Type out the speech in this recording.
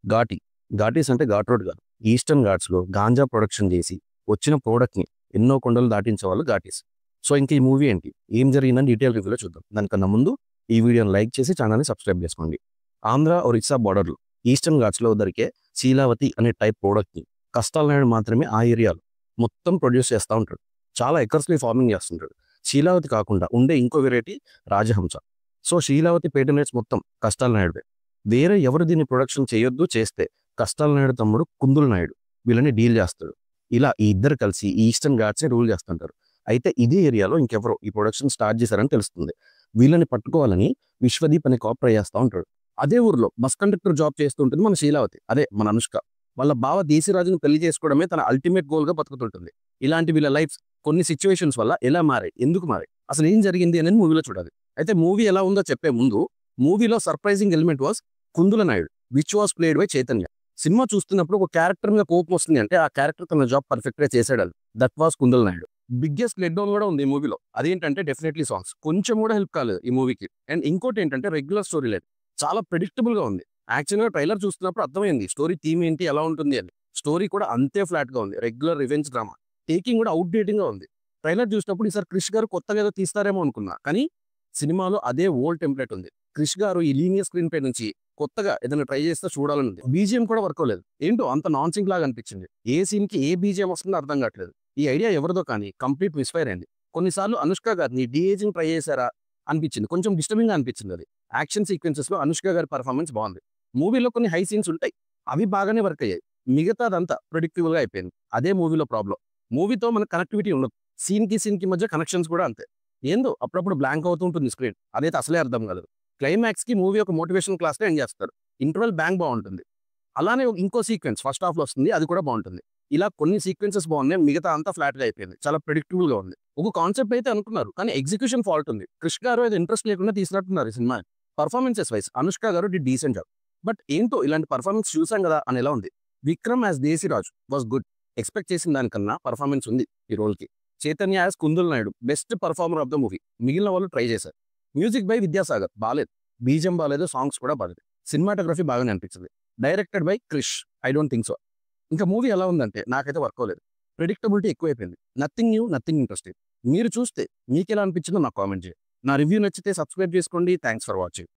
ఘాటి. ఘాటీస్ అంటే ఘాట్ రోడ్ కాదు. Eastern ఘాట్స్‌లో ganja production చేసి వచ్చిన ప్రొడక్ట్‌ని ఎన్నో కొండలు దాటించే వాళ్ళు ఘాటీస్. సో, ఇంక ఈ మూవీ ఏంటి? ఏం జరిగిందని డీటెయిల్ రివ్యూలో చూద్దాం. దానికన్నా ముందు ఈ వీడియోని లైక్ చేసి ఛానెల్‌ని సబ్స్క్రైబ్ చేసుకోండి. ఆంధ్ర, ఒరిస్సా బోర్డర్‌లో ఈస్టర్న్ ఘాట్స్‌లో దొరికే శీలావతి అనే టైప్ ప్రొడక్ట్‌ని కష్టాల నాయుడు మాత్రమే ఆ ఏరియాలో మొత్తం ప్రొడ్యూస్ చేస్తా ఉంటాడు. చాలా ఎకర్స్‌లో ఫార్మింగ్ చేస్తుంటాడు. శీలావతి కాకుండా ఉండే ఇంకో వెరైటీ రాజహంస. సో, శీలావతి పేటెంట్స్ మొత్తం కష్టాల నాయుడువే. వేరే ఎవరు దీన్ని ప్రొడక్షన్ చేయొద్దు, చేస్తే కష్టాల నాయుడు తమ్ముడు కుందుల నాయుడు వీళ్ళని డీల్ చేస్తాడు. ఇలా ఈ ఇద్దరు కలిసి ఈ ఈస్టర్న్ ఘాట్స్‌ని రూల్ చేస్తుంటారు. అయితే ఇదే ఏరియాలో ఇంకెవరో ఈ ప్రొడక్షన్ స్టార్ట్ చేశారని తెలుస్తుంది. వీళ్ళని పట్టుకోవాలని విశ్వదీప్ అనే కాప్ ట్రై చేస్తా ఉంటాడు. అదే ఊర్లో బస్ కండక్టర్ జాబ్ చేస్తూ ఉంటుంది మన శీలావతి. అదే మన అనుష్క. వాళ్ళ బావ దేశీరాజుని పెళ్లి చేసుకోవడమే తన అల్టిమేట్ గోల్‌గా బతుకుతుంటుంది. ఇలాంటి వీళ్ళ లైఫ్స్ కొన్ని సిట్యుయేషన్స్ వల్ల ఎలా మారాయి? ఎందుకు మారాయి? అసలు ఏం జరిగింది అనేది మూవీలో చూడాలి. అయితే మూవీ ఎలా ఉందో చెప్పే ముందు మూవీలో surprising element was Kundula Naidu which was played by Chaitanya. Cinema చూస్తున్నప్పుడు ఒక క్యారెక్టర్ మీద కోపం వస్తుంది అంటే ఆ క్యారెక్టర్ తన జాబ్ పర్ఫెక్ట్ గా చేసాడు. That was Kundula Naidu. Biggest let down కూడా ఉంది ఈ మూవీలో. అదేంటంటే డెఫినెట్లీ సాంగ్స్ కొంచెం కూడా హెల్ప్ కాలేదు ఈ మూవీకి. అండ్ ఇంకోటి ఏంటంటే రెగ్యులర్ స్టోరీ లేదు, చాలా ప్రెడిక్టబుల్ గా ఉంది. యాక్చువల్గా ట్రైలర్ చూస్తున్నప్పుడు అర్థమైంది స్టోరీ థీమ్ ఏంటి, ఎలా ఉంటుంది అని. స్టోరీ కూడా అంతే ఫ్లాట్ గా ఉంది. Regular revenge drama. టేకింగ్ కూడా అవుట్ డేటింగ్ గా ఉంది. ట్రైలర్ చూసినప్పుడు ఈసారి క్రిష్ గారు కొత్తగా ఏదో తీస్తారేమో అనుకున్నా, కానీ సినిమాలో అదే ఓల్డ్ టెంప్లెట్ ఉంది. క్రిష్ గారు ఈ లీనియర్ స్క్రీన్ పై నుంచి కొత్తగా ఏదైనా ట్రై చేస్తే చూడాలని ఉంది. బీజిఎం కూడా వర్క్ అవ్వలేదు. ఏంటో అంత నాన్ సింక్ లాగా అనిపించింది. ఏ సీన్ కి ఏ బీజిఎం వస్తుందో అర్థం కావట్లేదు. ఈ ఐడియా ఎవరిదో కానీ కంప్లీట్ మిస్ఫైర్ అయింది. కొన్నిసార్లు అనుష్క గారిని డీఏజింగ్ ట్రై చేశారా అనిపించింది. కొంచెం డిస్టర్బింగ్ గా అనిపించింది అది. యాక్షన్ సీక్వెన్సెస్ లో అనుష్క గారి పర్ఫార్మెన్స్ బాగుంది. మూవీలో కొన్ని హై సీన్స్ ఉంటాయి, అవి బాగానే వర్క్ అయ్యాయి. మిగతాదంతా ప్రెడిక్టిబుల్ గా అయిపోయింది. అదే మూవీలో ప్రాబ్లం. మూవీతో మన కనెక్టివిటీ ఉండదు. సీన్ కి మధ్య కనెక్షన్స్ కూడా అంతే. ఏందో అప్పుడప్పుడు బ్లాంక్ అవుతూ ఉంటుంది స్క్రీన్. అదైతే అసలే అర్థం కాలేదు. క్లైమాక్స్ కి మూవీ ఒక మోటివేషన్ క్లాస్ ఎండ్ చేస్తారు. ఇంటర్వెల్ బ్యాంక్ బాగుంటుంది. అలానే ఇంకో సీక్వెన్స్ ఫస్ట్ హాఫ్ లో వస్తుంది, అది కూడా బాగుంటుంది. ఇలా కొన్ని సీక్వెన్సెస్ బాగున్నాయి, మిగతా అంతా ఫ్లాట్ గా అయిపోయింది. చాలా ప్రెడిక్టబుల్ గా ఉంది. ఒక కాన్సెప్ట్ అయితే అనుకున్నారు, కానీ ఎగ్జిక్యూషన్ ఫాల్ట్ ఉంది. కృష్ గారు ఏదో ఇంట్రెస్ట్ లేకుండా తీసినట్టున్నారు ఈ సినిమా. పర్ఫార్మెన్సెస్ వైస్ అనుష్క గారు డి డీసెంట్ జాబ్. బట్ ఏంటో ఇలాంటి పర్ఫార్మెన్స్ చూసాం కదా అని ఎలా ఉంది. Vikram as Desiraj was good. Expect చేసిన దానికన్నా పర్ఫార్మెన్స్ ఉంది ఈ రోల్ కి. Chaitanya as Kundul Naidu best performer of the movie. మిగిలిన వాళ్ళు ట్రై చేశారు. మ్యూజిక్ బై విద్యాసాగర్ బాలేదు, బీజం బాలేదు, సాంగ్స్ కూడా బాలేదు. సినిమాటోగ్రఫీ బాగానే అనిపించింది. Directed by Krish. I don't think so. ఇంకా మూవీ ఎలా ఉందంటే నాకైతే వర్క్ అవ్వలేదు. ప్రెడిక్టబిలిటీ ఎక్కువైపోయింది. Nothing new, nothing interesting. మీరు చూస్తే మీకు ఎలా అనిపించిందో నాకు కామెంట్ చేయండి. నా రివ్యూ నచ్చితే సబ్స్క్రైబ్ చేసుకోండి. Thanks for watching.